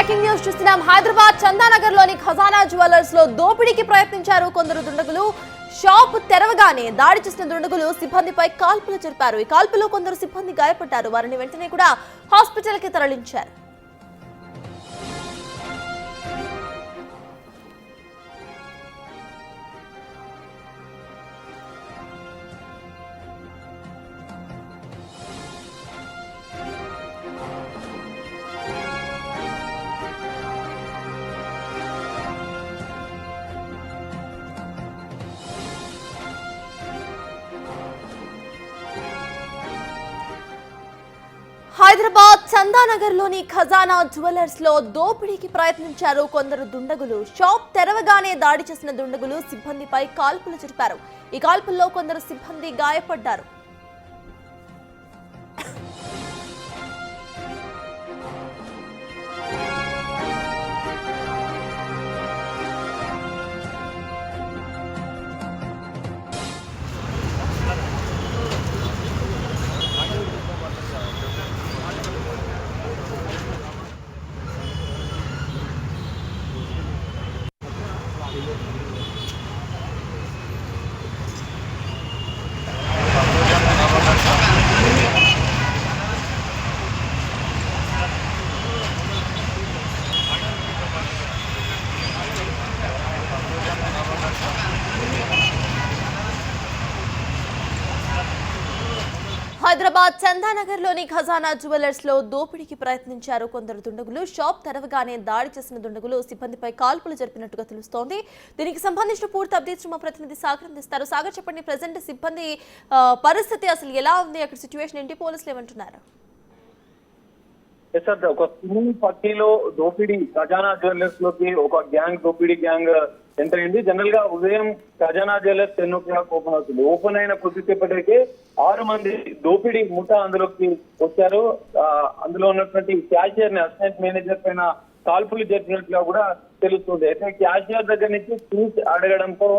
Breaking news చూస్తున్నాం. హైదరాబాద్ చందానగర్ లోని ఖజానా జ్యువెలర్స్ లో దోపిడీకి ప్రయత్నించారు కొందరు దుండగులు. షాప్ తెరవగానే దాడి చేసిన దుండగులు సిబ్బందిపై కాల్పులు జరిపారు. ఈ కాల్పులో కొందరు సిబ్బంది గాయపడ్డారు. వారిని వెంటనే కూడా హాస్పిటల్ కి తరలించారు. హైదరాబాద్ చందానగర్ లోని ఖజానా జ్యువెలర్స్ లో దోపిడీకి ప్రయత్నించారు కొందరు దుండగులు. షాప్ తెరవగానే దాడి చేసిన దుండగులు సిబ్బందిపై కాల్పులు జరిపారు. ఈ కాల్పుల్లో కొందరు సిబ్బంది గాయపడ్డారు. హైదరాబాద్ చందానగర్ లోని ఖజానా జ్యువెలర్స్ లో దోపిడీకి ప్రయత్నించారు కొందరు దుండగులు. షాప్ తెరవగానే దాడి చేసిన దుండగులు సిబ్బందిపై కాల్పులు జరిపినట్టుగా తెలుస్తోంది. దీనికి సంబంధించిన పూర్తి అప్డేట్స్ మా ప్రతినిధి సాగర్ అందిస్తారు. సాగర్, చెప్పండి, ప్రెసెంట్ సిబ్బంది పరిస్థితి అసలు ఎలా ఉంది? అక్కడ సిచ్యువేషన్ ఏంటి? పోలీసులు ఏమంటున్నారు? సార్, ఒక స్కూల్ పట్టీలో దోపిడీ ఖజానా జ్యువెలర్స్ లోకి ఒక దోపిడీ గ్యాంగ్ ఎంటర్ అయింది. జనరల్ గా ఉదయం ఖజానా జ్యువెలర్స్ 10 o'clock ఓపెన్ అవుతుంది. ఓపెన్ అయిన కొద్దిసేపటికే 6 మంది దోపిడీ ముఠా అందులోకి వచ్చారు. అందులో ఉన్నటువంటి క్యాషియర్ ని, అసిస్టెంట్ మేనేజర్ పైన కాల్పులు జరిపినట్లుగా కూడా తెలుస్తుంది. అయితే క్యాషియర్ దగ్గర నుంచి ఫీజ్ అడగడంతో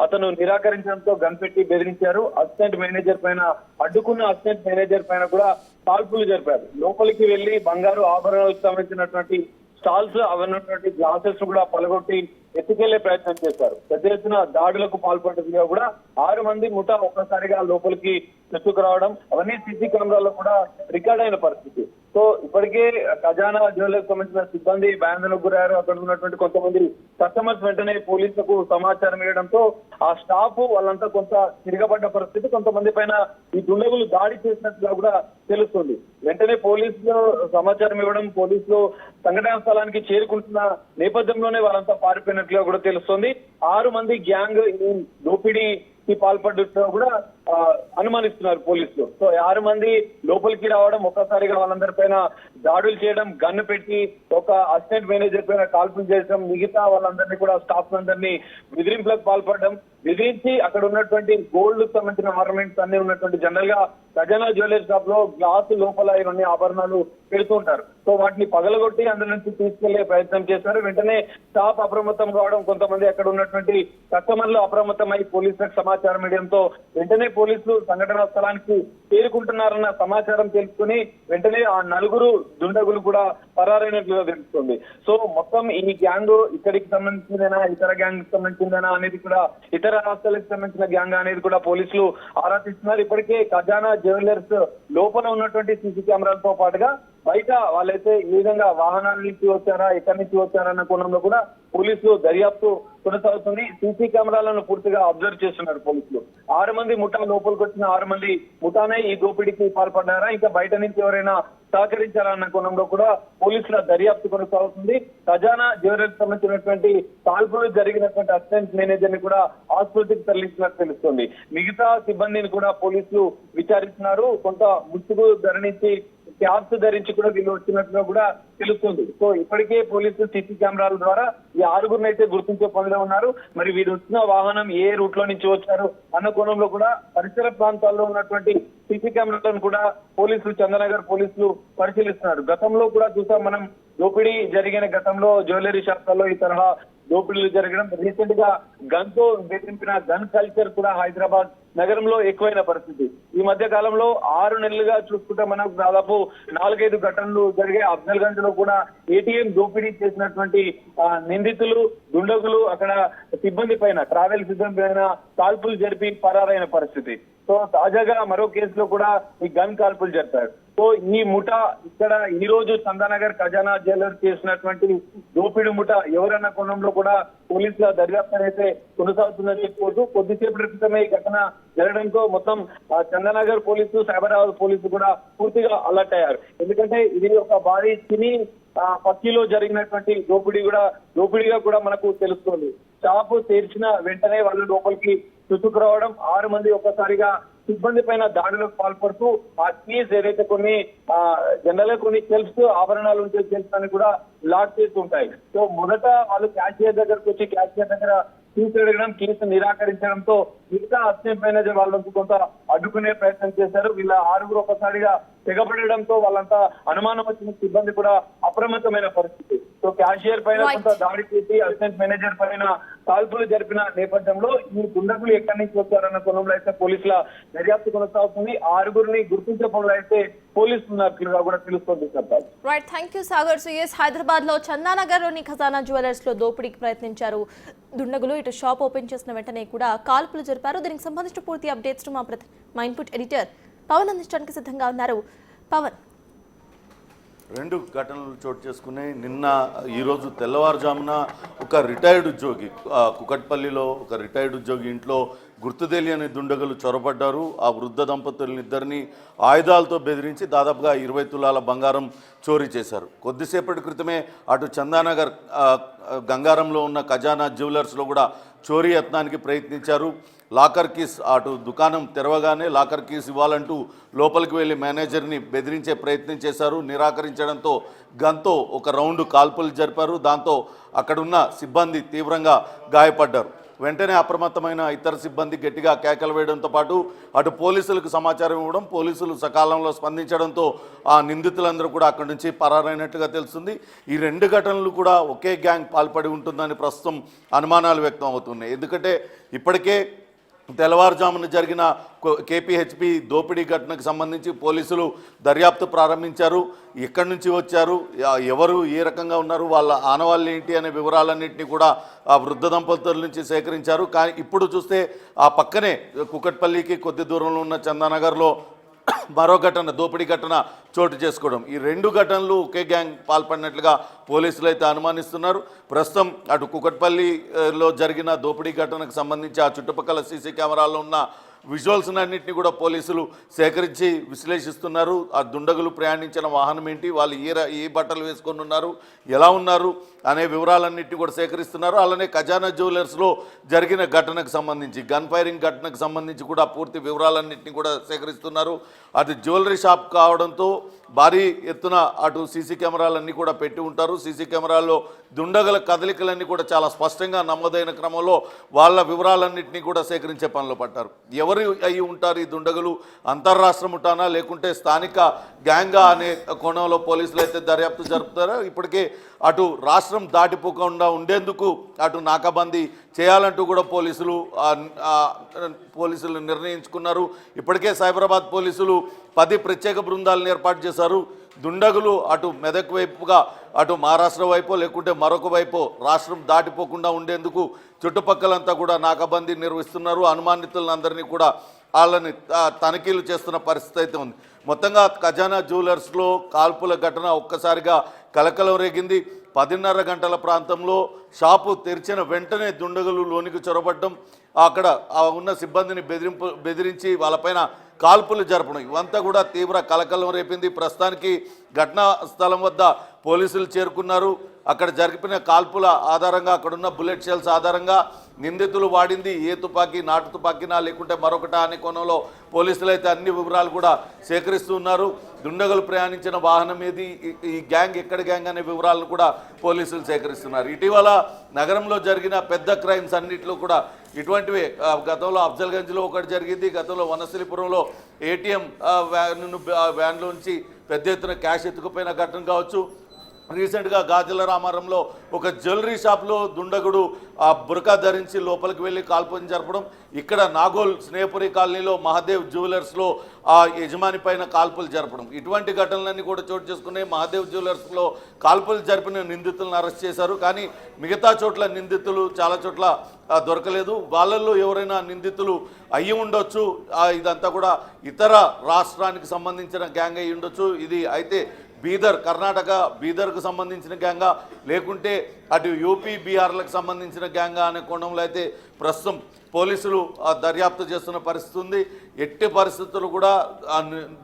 అతను నిరాకరించడంతో గన్ పెట్టి బెదిరించారు. అసిస్టెంట్ మేనేజర్ పైన అడ్డుకున్న అసిస్టెంట్ మేనేజర్ పైన కూడా కాల్పులు జరిపారు. లోపలికి వెళ్లి బంగారు ఆభరణాలకు సంబంధించినటువంటి స్టాల్స్, అవన్నటువంటి గ్లాసెస్ కూడా పలగొట్టి ఎత్తుకెళ్లే ప్రయత్నం చేశారు. పెద్ద ఎత్తున దాడులకు పాల్పడ్డదిగా కూడా 6 మంది ముఠా ఒక్కసారిగా లోపలికి రావడం, అవన్నీ సీసీ కెమెరాల్లో కూడా రికార్డ్ అయిన పరిస్థితి. సో ఇప్పటికే ఖజానా జ్యువెలర్స్ సంబంధించిన సిబ్బంది భయాందోళనకు గురయ్యారు. అక్కడ ఉన్నటువంటి కొంతమంది కస్టమర్స్ వెంటనే పోలీసులకు సమాచారం ఇవ్వడంతో ఆ స్టాఫ్ వాళ్ళంతా కొంత తిరగబడ్డ పరిస్థితి. కొంతమంది పైన ఈ దుండగులు దాడి చేసినట్టుగా కూడా తెలుస్తుంది. వెంటనే పోలీసులు సమాచారం ఇవ్వడం, పోలీసులు సంఘటనా స్థలానికి చేరుకుంటున్న నేపథ్యంలోనే వాళ్ళంతా పారిపోయినట్లుగా కూడా తెలుస్తుంది. 6 మంది గ్యాంగ్ ఈ దోపిడీకి పాల్పడ్డట్టుగా కూడా అనుమానిస్తున్నారు పోలీసులు. సో 6 మంది లోపలికి రావడం, ఒక్కసారిగా వాళ్ళందరిపైన దాడులు చేయడం, గన్ను పెట్టి ఒక అసిస్టెంట్ మేనేజర్ పైన కాల్పులు చేయడం, మిగతా వాళ్ళందరినీ కూడా స్టాఫ్ అందరినీ బెదిరింపులకు పాల్పడడం, బెదిరించి అక్కడ ఉన్నటువంటి గోల్డ్ సంబంధించిన ఆర్నమెంట్స్ అన్ని ఉన్నటువంటి జనరల్ గా ఖజానా జ్యువెలర్స్ షాప్ లో గ్లాసు లోపల ఇవన్నీ ఆభరణాలు పెడుతూ ఉంటారు. సో వాటిని పగలగొట్టి అందులో నుంచి తీసుకెళ్లే ప్రయత్నం చేశారు. వెంటనే స్టాఫ్ అప్రమత్తం కావడం, కొంతమంది అక్కడ ఉన్నటువంటి కస్టమర్లు అప్రమత్తమై పోలీసులకు సమాచారం ఇవ్వడంతో వెంటనే పోలీసులు సంఘటనా స్థలానికి చేరుకుంటున్నారన్న సమాచారం తెలుసుకుని వెంటనే ఆ 4 దుండగులు కూడా పరారైనట్లుగా తెలుస్తుంది. సో మొత్తం ఈ గ్యాంగ్ ఇక్కడికి సంబంధించిందేనా, ఇతర గ్యాంగ్ సంబంధించిందేనా అనేది కూడా, ఇతర రాష్ట్రాలకు సంబంధించిన గ్యాంగ్ అనేది కూడా పోలీసులు ఆరా తీస్తున్నారు. ఇప్పటికే ఖజానా జ్యువెలర్స్ లోపల ఉన్నటువంటి సీసీ కెమెరాలతో పాటుగా బయట వాళ్ళైతే ఈ విధంగా వాహనాల నుంచి వచ్చారా, ఎక్కడి నుంచి వచ్చారన్న కోణంలో కూడా పోలీసులు దర్యాప్తు కొనసాగుతుంది. సీసీ కెమెరాలను పూర్తిగా అబ్జర్వ్ చేస్తున్నారు పోలీసులు. 6 మంది ముఠా లోపలికి వచ్చిన 6 మంది ముఠానే ఈ దోపిడీకి పాల్పడ్డారా, ఇంకా బయట నుంచి ఎవరైనా సహకరించారన్న కోణంలో కూడా పోలీసుల దర్యాప్తు కొనసాగుతుంది. ఖజానా జ్యువెలర్స్ సంబంధించినటువంటి కాల్పులు జరిగినటువంటి అసిస్టెంట్ మేనేజర్ ని కూడా ఆసుపత్రికి తరలించినట్టు తెలుస్తుంది. మిగతా సిబ్బందిని కూడా పోలీసులు విచారిస్తున్నారు. కొంత ముసుగు ధరించి, క్యాప్స్ ధరించి కూడా వీళ్ళు వచ్చినట్టుగా కూడా తెలుస్తుంది. సో ఇప్పటికే పోలీసులు సీసీ కెమెరాల ద్వారా ఈ 6గురిని అయితే గుర్తించే పనిలో ఉన్నారు. మరి వీరు వచ్చిన వాహనం ఏ రూట్ లో నుంచి వచ్చారు అన్న కోణంలో కూడా పరిసర ప్రాంతాల్లో ఉన్నటువంటి సీసీ కెమెరాలను కూడా పోలీసులు, చందనగర్ పోలీసులు పరిశీలిస్తున్నారు. గతంలో కూడా చూసాం మనం, దోపిడీ జరిగిన గతంలో జ్యువెలరీ షాప్లలో ఈ తరహా దోపిడీలు జరగడం, రీసెంట్ గా గన్ తో బెదిరింపిన గన్ కల్చర్ కూడా హైదరాబాద్ నగరంలో ఎక్కువైన పరిస్థితి. ఈ మధ్య కాలంలో 6 నెలలుగా చూసుకుంటే మనకు దాదాపు 4-5 ఘటనలు జరిగాయి. అఫ్జల్ గంజ్ లో కూడా ఏటీఎం దోపిడీ చేసినటువంటి నిందితులు దుండగులు అక్కడ సిబ్బంది పైన, ట్రావెల్ సిబ్బంది పైన కాల్పులు జరిపి పరారైన పరిస్థితి. సో తాజాగా మరో కేసులో కూడా ఈ గన్ కాల్పులు జరిపారు. సో ఈ ముఠా ఇక్కడ ఈ రోజు చందానగర్ ఖజానా జ్యువెలర్స్ చేసినటువంటి దోపిడీ ముఠా ఎవరన్న కోణంలో కూడా పోలీసుల దర్యాప్తు అయితే కొనసాగుతుందని చెప్పుకోవచ్చు. కొద్దిసేపటి క్రితమే ఈ ఘటన జరగడంతో మొత్తం చందానగర్ పోలీసు, సైబరాబాద్ పోలీసు కూడా పూర్తిగా అలర్ట్ అయ్యారు. ఎందుకంటే ఇది ఒక భారీ సినీ పక్కీలో జరిగినటువంటి దోపిడీగా కూడా మనకు తెలుస్తుంది. షాపు తెరిచిన వెంటనే వాళ్ళు లోపలికి చుట్టుకురావడం, 6 మంది ఒక్కసారిగా సిబ్బంది పైన దాడులకు పాల్పడుతూ ఆ కీస్ ఏదైతే కొన్ని జనరల్ గా కొన్ని సెల్ఫ్స్ ఆభరణాలు ఉంటే సెల్ఫ్స్ అని కూడా లాక్ చేస్తుంటాయి. సో మొదట వాళ్ళు క్యాషియర్ దగ్గరకు వచ్చి క్యాషియర్ దగ్గర కీస్ అడగడం, కీస్ నిరాకరించడంతో మిగతా అసిస్టెంట్ మేనేజర్ వాళ్ళకు కొంత అడ్డుకునే ప్రయత్నం చేశారు. వీళ్ళ 6గురు ఒకసారిగా తెగబడడంతో వాళ్ళంతా అనుమానం వచ్చిన సిబ్బంది కూడా అప్రమత్తమైన పరిస్థితి. సో క్యాషియర్ పైన కొంత దాడి చేసి అసిస్టెంట్ మేనేజర్ పైన కాల్పులు జరిపిన నేపథ్యంలో ఈ దుండగులు ఎక్కడి నుంచి వచ్చారన్న కోణంలో అయితే పోలీసుల దర్యాప్తు కొనసాగుతుంది. 6గురిని గుర్తించే పనులు అయితే పోలీసులు ఉన్నట్లుగా కూడా తెలుస్తోంది. Right, thank you Sagar. సుయేస్, హైదరాబాద్ లో చందానగర్ లోని ఖజానా జ్యువెలర్స్ లో దోపిడీకి ప్రయత్నించారు దుండగులు. ఇటు షాప్ ఓపెన్ చేసిన వెంటనే కూడా కాల్పులు జరిపారు. దీనికి సంబంధించిన పూర్తి అప్డేట్స్ మా ఇన్పుట్ ఎడిటర్ పవన్ అందించడానికి సిద్ధంగా ఉన్నారు. పవన్, 2 ఘటనలు చోటు చేసుకున్నాయి. ఈరోజు తెల్లవారుజామున ఒక రిటైర్డ్ ఉద్యోగి, కుకట్పల్లిలో ఒక రిటైర్డ్ ఉద్యోగి ఇంట్లో గుర్తు తెలియని దుండగులు చొరబడ్డారు. ఆ వృద్ధ దంపతులనిద్దరిని ఆయుధాలతో బెదిరించి దాదాపుగా 20 తులాల బంగారం చోరీ చేశారు. కొద్దిసేపటి క్రితమే అటు చందానగర్ గంగారంలో ఉన్న ఖజానా జ్యువెలర్స్లో కూడా చోరీ యత్నానికి ప్రయత్నించారు. లాకర్ కీస్, అటు దుకాణం తెరవగానే లాకర్ కీస్ ఇవ్వాలంటూ లోపలికి వెళ్ళి మేనేజర్ని బెదిరించే ప్రయత్నం చేశారు. నిరాకరించడంతో గన్తో ఒక రౌండ్ కాల్పులు జరిపారు. దాంతో అక్కడున్న సిబ్బంది తీవ్రంగా గాయపడ్డారు. వెంటనే అప్రమత్తమైన ఇతర సిబ్బంది గట్టిగా కేకలు వేయడంతో పాటు అటు పోలీసులకు సమాచారం ఇవ్వడం, పోలీసులు సకాలంలో స్పందించడంతో ఆ నిందితులందరూ కూడా అక్కడి నుంచి పరారైనట్టుగా తెలుస్తుంది. ఈ 2 ఘటనలు కూడా ఒకే గ్యాంగ్ పాల్పడి ఉంటుందని ప్రస్తుతం అనుమానాలు వ్యక్తం అవుతున్నాయి. ఎందుకంటే ఇప్పటికే తెల్లవారుజామున జరిగిన కేపీహెచ్పి దోపిడీ ఘటనకు సంబంధించి పోలీసులు దర్యాప్తు ప్రారంభించారు. ఎక్కడి నుంచి వచ్చారు, ఎవరు ఏ రకంగా ఉన్నారు, వాళ్ళ ఆనవాళ్ళు ఏంటి అనే వివరాలన్నింటినీ కూడా ఆ వృద్ధ దంపతుల నుంచి సేకరించారు. కానీ ఇప్పుడు చూస్తే ఆ పక్కనే కుకట్పల్లికి కొద్ది దూరంలో ఉన్న చందానగర్లో మరో ఘటన, దోపిడీ ఘటన చోటు చేసుకోవడం, ఈ 2 ఘటనలు ఒకే గ్యాంగ్ పాల్పడినట్లుగా పోలీసులు అయితే అనుమానిస్తున్నారు. ప్రస్తుతం అటు కుకట్పల్లిలో జరిగిన దోపిడీ ఘటనకు సంబంధించి ఆ చుట్టుపక్కల సీసీ కెమెరాల్లో ఉన్న విజువల్స్ అన్నింటినీ కూడా పోలీసులు సేకరించి విశ్లేషిస్తున్నారు. ఆ దుండగులు ప్రయాణించిన వాహనం ఏంటి, వాళ్ళు ఏ బట్టలు వేసుకొని ఉన్నారు, ఎలా ఉన్నారు అనే వివరాలన్నింటినీ కూడా సేకరిస్తున్నారు. అలానే ఖజానా జ్యువెలర్స్లో జరిగిన ఘటనకు సంబంధించి, గన్ ఫైరింగ్ ఘటనకు సంబంధించి కూడా పూర్తి వివరాలన్నింటినీ కూడా సేకరిస్తున్నారు. అది జ్యువెలరీ షాప్ కావడంతో భారీ ఎత్తున అటు సీసీ కెమెరాలన్నీ కూడా పెట్టి ఉంటారు. సీసీ కెమెరాల్లో దుండగుల కదలికలన్నీ కూడా చాలా స్పష్టంగా నమోదైన క్రమంలో వాళ్ళ వివరాలన్నింటినీ కూడా సేకరించే పనిలో పడ్డారు. ఎవరు అయి ఉంటారు ఈ దుండగులు, అంతర్రాష్ట్ర ముఠానా లేకుంటే స్థానిక గ్యాంగా అనే కోణంలో పోలీసులు అయితే దర్యాప్తు జరుపుతారు. ఇప్పటికే అటు రాష్ట్రం దాటిపోకుండా ఉండేందుకు అటు నాకాబందీ చేయాలంటూ కూడా పోలీసులు నిర్ణయించుకున్నారు. ఇప్పటికే సైబరాబాద్ పోలీసులు 10 ప్రత్యేక బృందాలను ఏర్పాటు చేశారు. దుండగులు అటు మెదక్ వైపుగా, అటు మహారాష్ట్ర వైపు లేకుంటే మరొక వైపు రాష్ట్రం దాటిపోకుండా ఉండేందుకు చుట్టుపక్కలంతా కూడా నాకాబందీ నిర్వహిస్తున్నారు. అనుమానితులందరినీ కూడా వాళ్ళని తనిఖీలు చేస్తున్న పరిస్థితి అయితే ఉంది. మొత్తంగా ఖజానా జ్యువెలర్స్లో కాల్పుల ఘటన ఒక్కసారిగా కలకలం రేగింది. 10:30 గంటల ప్రాంతంలో షాపు తెరిచిన వెంటనే దుండగులు లోనికి చొరబడ్డం, అక్కడ ఉన్న సిబ్బందిని బెదిరించి వాళ్ళపైన కాల్పులు జరపడం, ఇవంతా కూడా తీవ్ర కలకలం రేపింది. ప్రస్తుతానికి ఘటనా స్థలం వద్ద పోలీసులు చేరుకున్నారు. అక్కడ జరిపిన కాల్పుల ఆధారంగా, అక్కడున్న బుల్లెట్ షెల్స్ ఆధారంగా నిందితులు వాడింది ఏ తుపాకీ, నాటు తుపాకీనా లేకుంటే మరొకటా అనే కోణంలో పోలీసులు అయితే అన్ని వివరాలు కూడా సేకరిస్తూ ఉన్నారు. దుండగులు ప్రయాణించిన వాహనం ఏది, ఈ గ్యాంగ్ ఎక్కడ గ్యాంగ్ అనే వివరాలను కూడా పోలీసులు సేకరిస్తున్నారు. ఇటీవల నగరంలో జరిగిన పెద్ద క్రైమ్స్ అన్నింటిలో కూడా ఇటువంటివే. గతంలో అఫ్జల్గంజ్లో ఒకటి జరిగింది, గతంలో వనస్థలిపురంలో ఏటీఎం వ్యాన్లోంచి పెద్ద ఎత్తున క్యాష్ ఎత్తుకుపోయిన ఘటన కావచ్చు, రీసెంట్గా గాజుల రామారంలో ఒక జ్యువెలరీ షాప్లో దుండగుడు ఆ బురకా ధరించి లోపలికి వెళ్ళి కాల్పుని జరపడం, ఇక్కడ నాగోల్ స్నేహపురి కాలనీలో మహాదేవ్ జ్యువెలర్స్లో ఆ యజమాని పైన కాల్పులు జరపడం, ఇటువంటి ఘటనలన్నీ కూడా చోటు చేసుకున్నాయి. మహాదేవ్ జ్యువెలర్స్లో కాల్పులు జరిపిన నిందితులను అరెస్ట్ చేశారు, కానీ మిగతా చోట్ల నిందితులు చాలా చోట్ల దొరకలేదు. వాళ్ళల్లో ఎవరైనా నిందితులు అయ్యి ఉండొచ్చు, ఇదంతా కూడా ఇతర రాష్ట్రానికి సంబంధించిన గ్యాంగ్ అయ్యి ఉండొచ్చు. ఇది అయితే బీదర్, కర్ణాటక బీదర్కు సంబంధించిన గ్యాంగా లేకుంటే అటు యూపీ బీహార్లకు సంబంధించిన గ్యాంగా అనే కోణంలో అయితే ప్రస్తుతం పోలీసులు దర్యాప్తు చేస్తున్న పరిస్థితి ఉంది. ఎట్టి పరిస్థితులు కూడా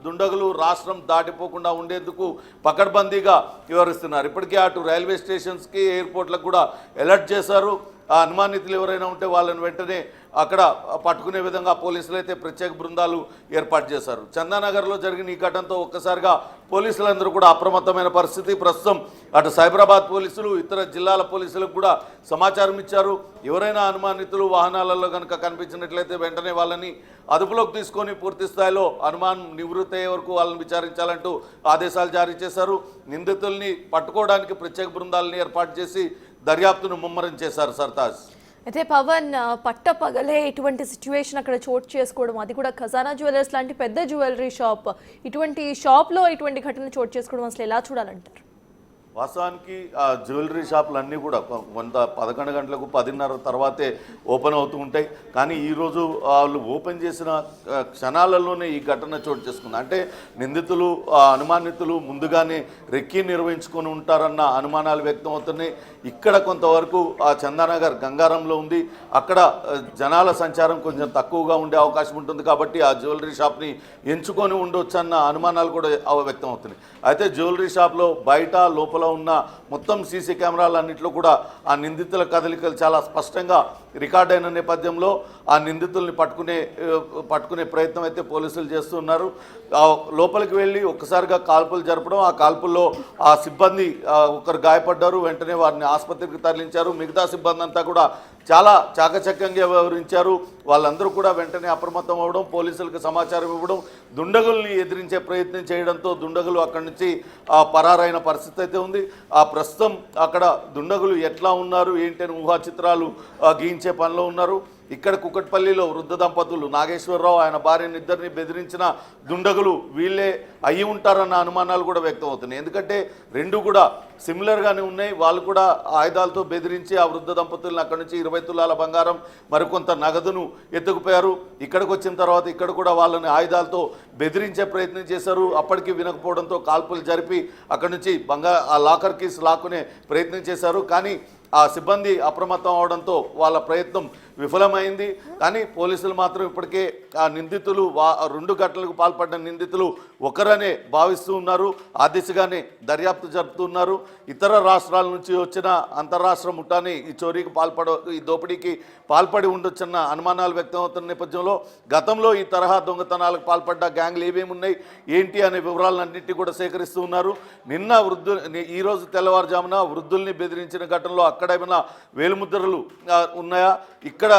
దుండగులు రాష్ట్రం దాటిపోకుండా ఉండేందుకు పకడ్బందీగా వ్యవహరిస్తున్నారు. ఇప్పటికే అటు రైల్వే స్టేషన్స్కి, ఎయిర్పోర్ట్లకు కూడా అలర్ట్ చేశారు. ఆ అనుమానితులు ఎవరైనా ఉంటే వాళ్ళని వెంటనే అక్కడ పట్టుకునే విధంగా పోలీసులు అయితే ప్రత్యేక బృందాలు ఏర్పాటు చేశారు. చందానగర్లో జరిగిన ఈ ఘటనతో ఒక్కసారిగా పోలీసులందరూ కూడా అప్రమత్తమైన పరిస్థితి. ప్రస్తుతం అటు సైబరాబాద్ పోలీసులు, ఇతర జిల్లాల పోలీసులకు కూడా సమాచారం ఇచ్చారు. ఎవరైనా అనుమానితులు వాహనాలలో కనుక కనిపించినట్లయితే వెంటనే వాళ్ళని అదుపులోకి తీసుకొని పూర్తి స్థాయిలో అనుమానం నివృత్తి అయ్యే వరకు వాళ్ళని విచారించాలంటూ ఆదేశాలు జారీ చేశారు. నిందితుల్ని పట్టుకోవడానికి ప్రత్యేక బృందాలని ఏర్పాటు చేసి దర్యాప్తును ముమ్మరం చేశారు. సర్తాజ్ అయితే పవన్, పట్టపగలే ఇటువంటి సిచ్యువేషన్ అక్కడ చోటు చేసుకోవడం, అది కూడా ఖజానా జ్యువెలర్స్ లాంటి పెద్ద జ్యువెలరీ షాప్, ఇటువంటి షాప్లో ఇటువంటి ఘటన చోటు చేసుకోవడం అసలు ఎలా చూడాలంటారు? వాస్తవానికి ఆ జ్యువెలరీ షాపులు అన్నీ కూడా కొంత 11 గంటలకు 10:30 తర్వాతే ఓపెన్ అవుతూ ఉంటాయి. కానీ ఈరోజు వాళ్ళు ఓపెన్ చేసిన క్షణాలలోనే ఈ ఘటన చోటు చేసుకుంది. అంటే నిందితులు, అనుమానితులు ముందుగానే రెక్కీ నిర్వహించుకొని ఉంటారన్న అనుమానాలు వ్యక్తం అవుతున్నాయి. ఇక్కడ కొంతవరకు ఆ చందానగర్ గంగారంలో ఉంది, అక్కడ జనాల సంచారం కొంచెం తక్కువగా ఉండే అవకాశం ఉంటుంది కాబట్టి ఆ జ్యువెలరీ షాప్ని ఎంచుకొని ఉండొచ్చు అన్న అనుమానాలు కూడా వ్యక్తం అవుతున్నాయి. అయితే జ్యువెలరీ షాప్లో బయట లోపల ఉన్న మొత్తం సీసీ కెమెరాలన్నింటిలో కూడా ఆ నిందితుల కదలికలు చాలా స్పష్టంగా రికార్డ్ అయిన నేపథ్యంలో ఆ నిందితుల్ని పట్టుకునే ప్రయత్నం అయితే పోలీసులు చేస్తున్నారు. లోపలికి వెళ్ళి ఒక్కసారిగా కాల్పులు జరపడం, ఆ కాల్పుల్లో ఆ సిబ్బంది ఒకరు గాయపడ్డారు, వెంటనే వారిని ఆసుపత్రికి తరలించారు. మిగతా సిబ్బంది అంతా కూడా చాలా చాకచక్యంగా వ్యవహరించారు. వాళ్ళందరూ కూడా వెంటనే అప్రమత్తం అవ్వడం, పోలీసులకు సమాచారం ఇవ్వడం, దుండగుల్ని ఎదిరించే ప్రయత్నం చేయడంతో దుండగులు అక్కడి నుంచి పరారైన పరిస్థితి అయితే ఉంది. ప్రస్తుతం అక్కడ దుండగులు ఎట్లా ఉన్నారు ఏంటి అని ఊహా చిత్రాలు గీయించే పనిలో ఉన్నారు. ఇక్కడ కుకట్పల్లిలో వృద్ధ దంపతులు నాగేశ్వరరావు, ఆయన భార్యనిద్దరిని బెదిరించిన దుండగులు వీళ్ళే అయ్యి ఉంటారన్న అనుమానాలు కూడా వ్యక్తం అవుతున్నాయి. ఎందుకంటే రెండు కూడా సిమిలర్గానే ఉన్నాయి. వాళ్ళు కూడా ఆయుధాలతో బెదిరించి ఆ వృద్ధ దంపతులను అక్కడి నుంచి 20 తులాల బంగారం, మరికొంత నగదును ఎత్తుకుపోయారు. ఇక్కడికి వచ్చిన తర్వాత ఇక్కడ కూడా వాళ్ళని ఆయుధాలతో బెదిరించే ప్రయత్నం చేశారు. అప్పటికి వినకపోవడంతో కాల్పులు జరిపి అక్కడి నుంచి ఆ లాకర్ కీస్ లాక్కునే ప్రయత్నం చేశారు. కానీ ఆ సిబ్బంది అప్రమత్తం అవడంతో వాళ్ళ ప్రయత్నం విఫలమైంది. కానీ పోలీసులు మాత్రం ఇప్పటికే ఆ నిందితులు 2 ఘటనలకు పాల్పడిన నిందితులు ఒకరనే భావిస్తూ ఉన్నారు. ఆ దిశగానే దర్యాప్తు జరుపుతున్నారు. ఇతర రాష్ట్రాల నుంచి వచ్చిన అంతర్రాష్ట్ర ముఠాని ఈ దోపిడీకి పాల్పడి ఉండొచ్చన్న అనుమానాలు వ్యక్తం అవుతున్న నేపథ్యంలో గతంలో ఈ తరహా దొంగతనాలకు పాల్పడ్డ గ్యాంగ్లు ఏమేమి ఉన్నాయి ఏంటి అనే వివరాలన్నింటినీ కూడా సేకరిస్తూ ఉన్నారు. ఈరోజు తెల్లవారుజామున వృద్ధుల్ని బెదిరించిన ఘటనలో అక్కడ ఏమైనా వేలుముద్రలు ఉన్నాయా, ఇక్కడ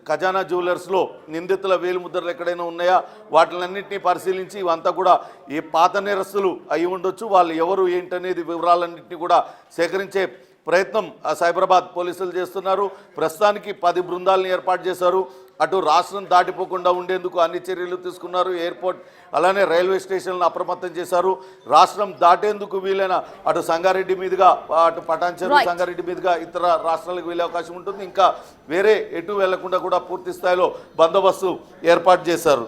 ఖజానా జ్యువెలర్స్లో నిందితుల వేలుముద్రలు ఎక్కడైనా ఉన్నాయా, వాటిలన్నింటినీ పరిశీలించి ఇవంతా కూడా ఏ పాత నేరస్తులు అయి ఉండొచ్చు, వాళ్ళు ఎవరు ఏంటనేది వివరాలన్నింటినీ కూడా సేకరించే ప్రయత్నం సైబరాబాద్ పోలీసులు చేస్తున్నారు. ప్రస్తుతానికి 10 బృందాలను ఏర్పాటు చేశారు. అటు రాష్ట్రం దాటిపోకుండా ఉండేందుకు అన్ని చర్యలు తీసుకున్నారు. ఎయిర్పోర్ట్ అలానే రైల్వే స్టేషన్లను అప్రమత్తం చేశారు. రాష్ట్రం దాటేందుకు వీలైన అటు సంగారెడ్డి మీదుగా, అటు పటాన్చెరు సంగారెడ్డి మీదుగా ఇతర రాష్ట్రాలకు వెళ్ళే అవకాశం ఉంటుంది. ఇంకా వేరే ఎటు వెళ్లకుండా కూడా పూర్తి స్థాయిలో బందోబస్తు ఏర్పాటు చేశారు.